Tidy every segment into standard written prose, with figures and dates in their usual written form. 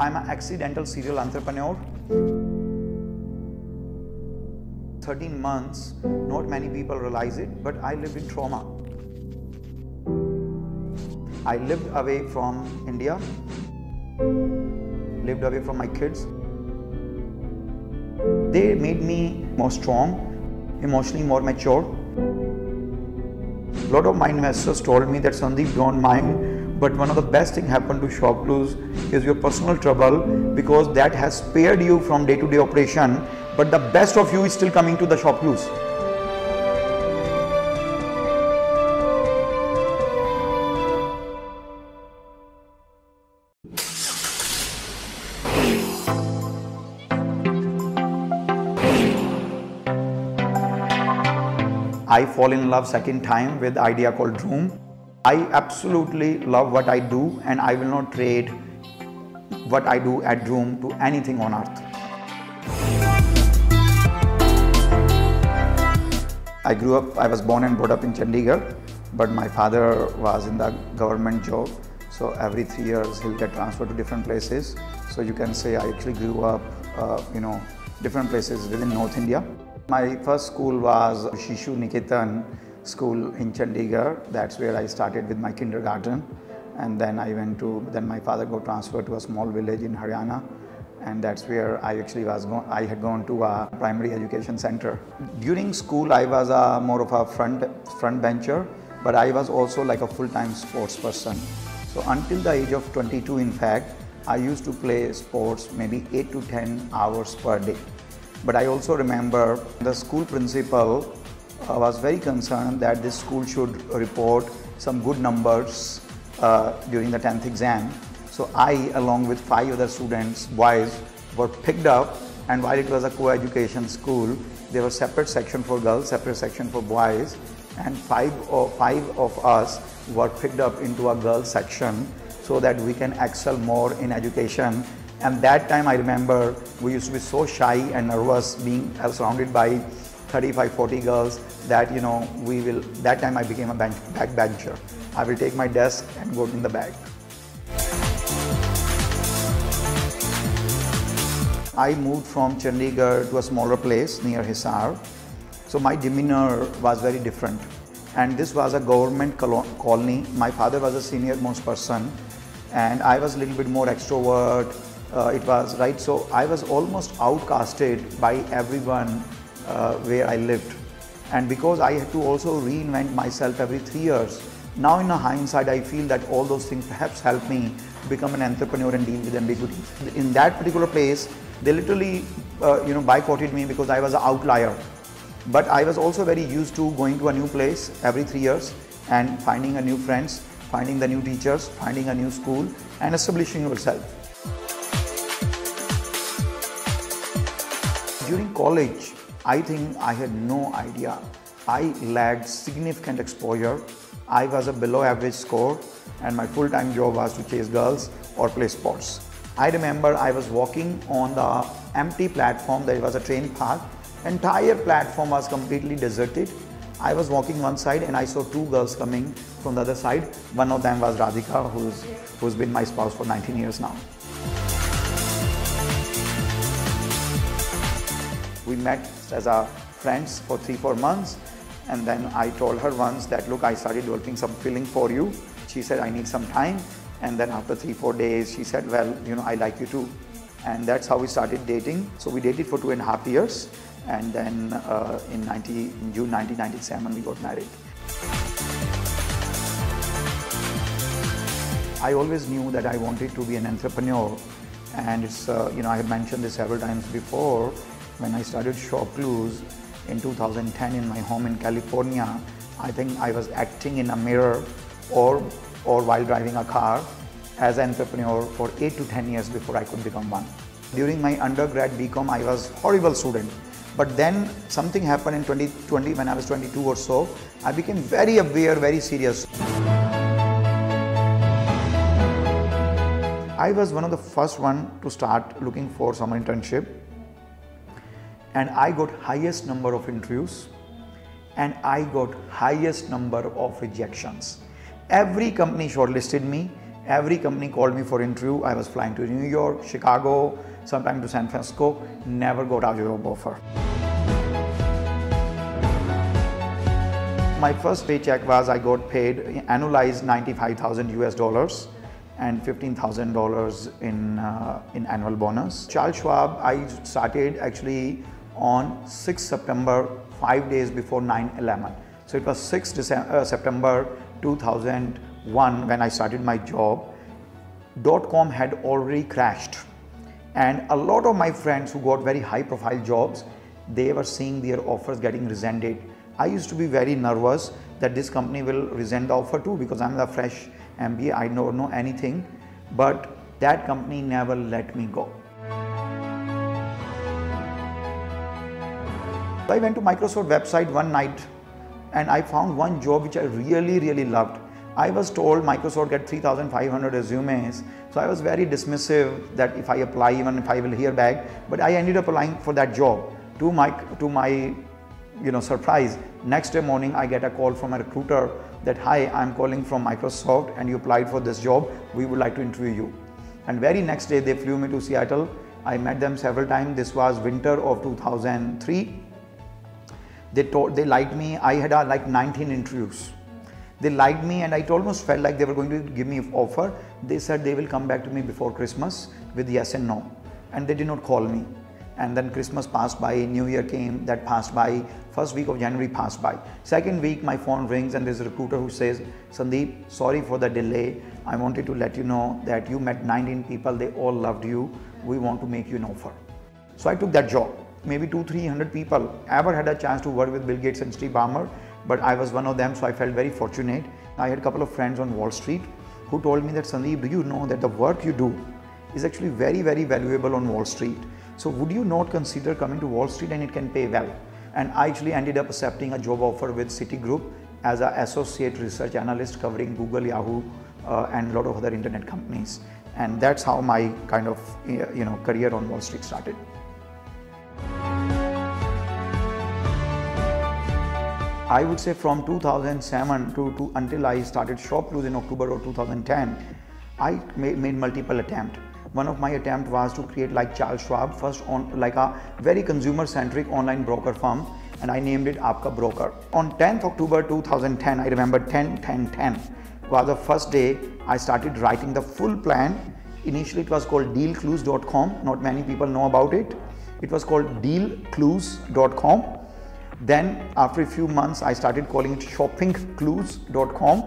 I'm an accidental serial entrepreneur. 13 months, not many people realize it, but I lived in trauma. I lived away from India, lived away from my kids. They made me more strong, emotionally more mature. A lot of my investors told me that, Sandeep, don't mind, but one of the best things happened to ShopClues is your personal trouble, because that has spared you from day-to-day operation, but the best of you is still coming to the ShopClues. I fall in love second time with the idea called Droom. I absolutely love what I do, and I will not trade what I do at Droom to anything on earth. I was born and brought up in Chandigarh, but my father was in the government job. So every 3 years he'll get transferred to different places. So you can say I actually grew up, different places within North India. My first school was Shishu Niketan school in Chandigarh. That's where I started with my kindergarten. And then then my father got transferred to a small village in Haryana. And that's where I actually I had gone to a primary education center. During school, I was more of a front bencher, but I was also like a full-time sports person. So until the age of 22, in fact, I used to play sports maybe 8 to 10 hours per day. But I also remember the school principal was very concerned that this school should report some good numbers during the 10th exam. So I, along with 5 other students, boys, were picked up, and while it was a co-education school, there was separate section for girls, separate section for boys, and five of us were picked up into a girls section so that we can excel more in education. And that time I remember we used to be so shy and nervous being surrounded by 35-40 girls that that time I became a backbencher. I will take my desk and go in the back. I moved from Chandigarh to a smaller place near Hisar. So my demeanor was very different. And this was a government colony. My father was a senior most person, and I was a little bit more extrovert. So I was almost outcasted by everyone where I lived. And because I had to also reinvent myself every 3 years, now in hindsight I feel that all those things perhaps helped me become an entrepreneur and deal with ambiguity. In that particular place, they literally boycotted me because I was an outlier. But I was also very used to going to a new place every 3 years and finding a new friends, finding the new teachers, finding a new school, and establishing yourself. During college, I think I had no idea. I lacked significant exposure. I was a below average score, and my full-time job was to chase girls or play sports. I remember I was walking on the empty platform. There was a train path. Entire platform was completely deserted. I was walking one side and I saw 2 girls coming from the other side. One of them was Radhika, who's been my spouse for 19 years now. We met as friends for 3-4 months, and then I told her once that, look, I started developing some feeling for you. She said, I need some time. And then after 3-4 days, she said, well, I like you too. And that's how we started dating. So we dated for 2.5 years. And then in June 1997, we got married. I always knew that I wanted to be an entrepreneur. And it's, I have mentioned this several times before. When I started ShopClues in 2010 in my home in California, I think I was acting in a mirror or while driving a car as an entrepreneur for 8 to 10 years before I could become one. During my undergrad BCom, I was a horrible student. But then something happened in 2020 when I was 22 or so. I became very aware, very serious. I was one of the first one to start looking for some internship. And I got highest number of interviews and I got highest number of rejections. Every company shortlisted me Every company called me for interview. I was flying to New York, Chicago, sometime to San Francisco. Never got a job offer. My first paycheck was I got paid annualized 95,000 US dollars and $15,000 in annual bonus. Charles Schwab, I started actually on 6 September, 5 days before 9/11. So it was 6 September 2001 when I started my job. .com had already crashed, and a lot of my friends who got very high profile jobs, they were seeing their offers getting rescinded. I used to be very nervous that this company will rescind the offer too, because I'm the fresh MBA, I don't know anything, but that company never let me go. I went to Microsoft website one night and I found one job which I really loved. I was told Microsoft get 3,500 resumes, so I was very dismissive that if I apply, even if I will hear back, but I ended up applying for that job. To my surprise, next day morning I get a call from a recruiter that, hi, I'm calling from Microsoft and you applied for this job, we would like to interview you. And very next day they flew me to Seattle. I met them several times. This was winter of 2003. They liked me. I had like 19 interviews. They liked me and I almost felt like they were going to give me an offer. They said they will come back to me before Christmas with yes and no, and they did not call me. And then Christmas passed by, New Year came, that passed by, first week of January passed by. Second week my phone rings and there's a recruiter who says, Sandeep, sorry for the delay. I wanted to let you know that you met 19 people, they all loved you. We want to make you an offer. So I took that job. Maybe 200-300 people ever had a chance to work with Bill Gates and Steve Ballmer, but I was one of them, so I felt very fortunate. I had a couple of friends on Wall Street who told me that, Sandeep, do you know that the work you do is actually very valuable on Wall Street? So would you not consider coming to Wall Street and it can pay well? And I actually ended up accepting a job offer with Citigroup as an associate research analyst covering Google, Yahoo, and a lot of other internet companies. And that's how my kind of career on Wall Street started. I would say from 2007 to until I started ShopClues in October of 2010, I made multiple attempts. One of my attempts was to create like Charles Schwab, first on like a very consumer-centric online broker firm, and I named it Aapka Broker. On 10th October 2010, I remember 10 was the first day I started writing the full plan. Initially it was called dealclues.com. Not many people know about it. It was called dealclues.com. Then after a few months, I started calling it shoppingclues.com,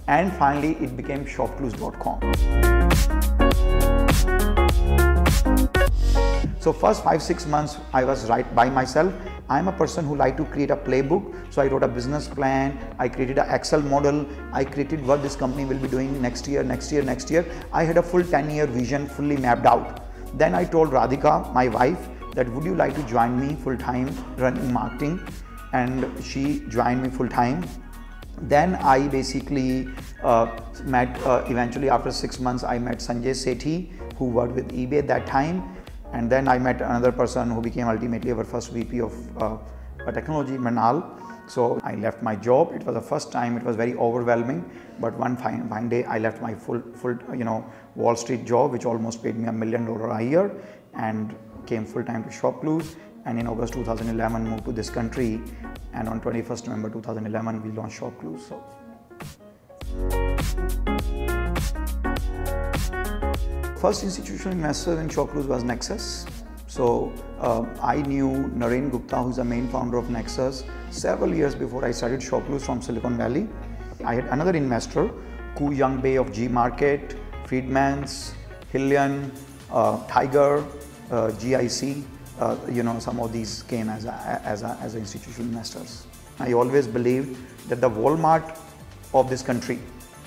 and finally it became shopclues.com. So first 5-6 months I was right by myself. I'm a person who like to create a playbook. So I wrote a business plan, I created an Excel model, I created what this company will be doing next year. I had a full 10-year vision fully mapped out. Then I told Radhika, my wife, that would you like to join me full-time running marketing? And she joined me full-time. Then I basically met, eventually after 6 months, I met Sanjay Sethi, who worked with eBay at that time. And then I met another person who became ultimately our first VP of technology, Manal. So I left my job. It was the first time, it was very overwhelming. But one fine day, I left my full Wall Street job, which almost paid me $1 million a year, and came full-time to ShopClues. And in August 2011, moved to this country. And on 21st November 2011, we launched ShopClues. So. First institutional investor in ShopClues was Nexus. So I knew Naren Gupta, who's the main founder of Nexus, several years before I started ShopClues from Silicon Valley. I had another investor, Ku Young Bae of G Market, Friedman's, Hillian, Tiger, GIC. Some of these came as institutional investors. I always believed that the Walmart of this country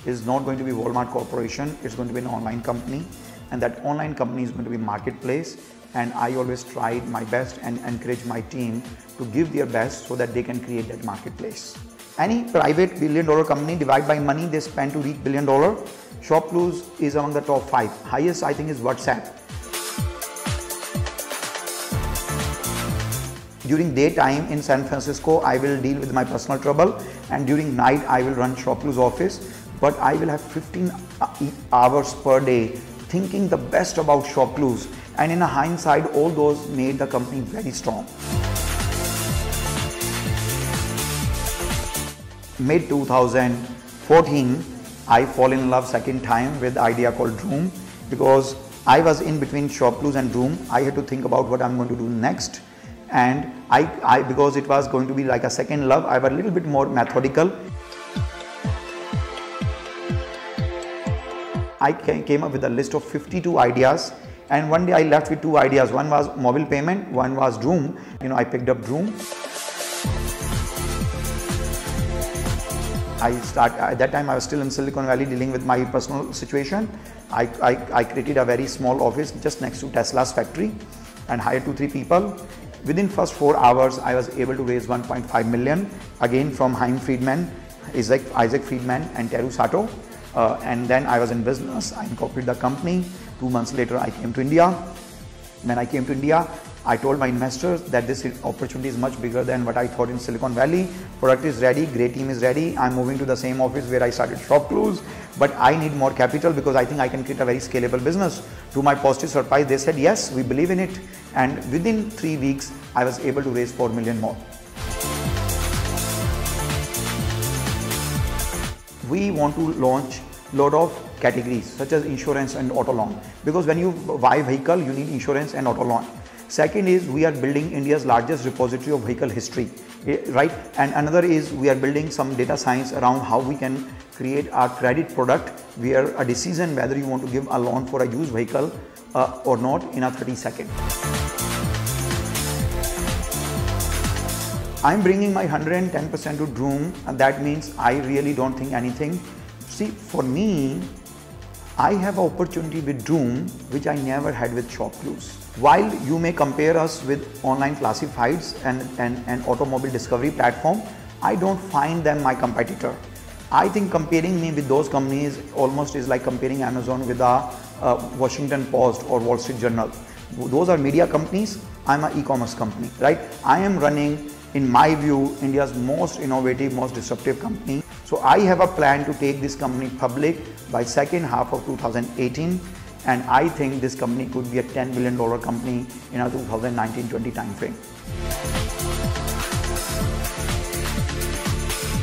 is not going to be Walmart Corporation, it's going to be an online company, and that online company is going to be marketplace. And I always tried my best and encourage my team to give their best so that they can create that marketplace. Any private $1 billion company divide by money they spend to reach $1 billion, ShopClues is among the top 5. Highest I think is WhatsApp. During daytime in San Francisco, I will deal with my personal trouble, and during night I will run ShopClues office. but I will have 15 hours per day thinking the best about ShopClues, and in a hindsight, all those made the company very strong. Mid 2014, I fall in love second time with the idea called Droom, because I was in between ShopClues and Droom. I had to think about what I'm going to do next, and because it was going to be like a second love, I was a little bit more methodical. I came up with a list of 52 ideas, and one day I left with 2 ideas. One was mobile payment, one was Droom. I picked up Droom. At that time I was still in Silicon Valley dealing with my personal situation. I created a very small office just next to Tesla's factory and hired 2-3 people. Within first 4 hours, I was able to raise 1.5 million, again from Chaim Friedman, Isaac Friedman and Teru Sato. And then I was in business. I incorporated the company. 2 months later, I came to India. When I came to India, I told my investors that this opportunity is much bigger than what I thought in Silicon Valley. Product is ready, great team is ready. I'm moving to the same office where I started ShopClues, but I need more capital because I think I can create a very scalable business. To my positive surprise, they said, yes, we believe in it. And within 3 weeks, I was able to raise 4 million more. We want to launch a lot of categories such as insurance and auto loan, because when you buy a vehicle, you need insurance and auto loan. Second is we are building India's largest repository of vehicle history, right? And another is we are building some data science around how we can create a credit product where a decision whether you want to give a loan for a used vehicle or not in a 30 seconds. I'm bringing my 110% to Droom, and that means I really don't think anything. See, for me, I have an opportunity with Droom which I never had with ShopClues. While you may compare us with online classifieds and automobile discovery platform, I don't find them my competitor. I think comparing me with those companies almost is like comparing Amazon with a Washington Post or Wall Street Journal. Those are media companies. I'm an e-commerce company, right? I am running, in my view, India's most innovative, most disruptive company. So I have a plan to take this company public by second half of 2018, and I think this company could be a $10 billion company in a 2019-20 timeframe.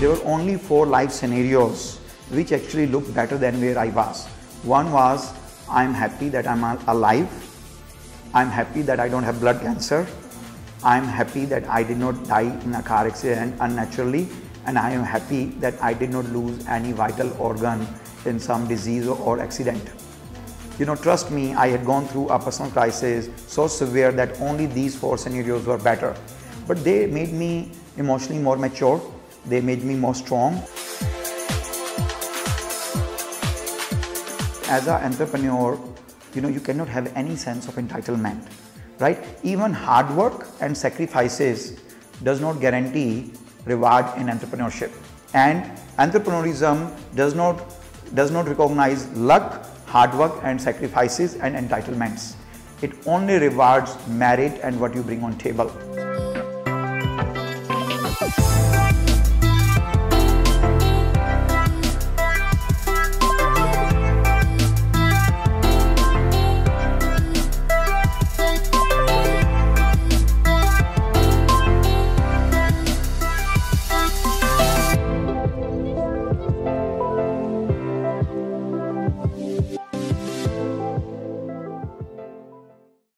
There were only 4 life scenarios which actually looked better than where I was. One was, I'm happy that I'm alive. I'm happy that I don't have blood cancer. I'm happy that I did not die in a car accident unnaturally, and I am happy that I did not lose any vital organ in some disease or accident. Trust me, I had gone through a personal crisis so severe that only these 4 scenarios were better. But they made me emotionally more mature. They made me more strong. As an entrepreneur, you cannot have any sense of entitlement, right? Even hard work and sacrifices does not guarantee reward in entrepreneurship. And entrepreneurism does not recognize luck, hard work and sacrifices and entitlements. It only rewards merit and what you bring on table.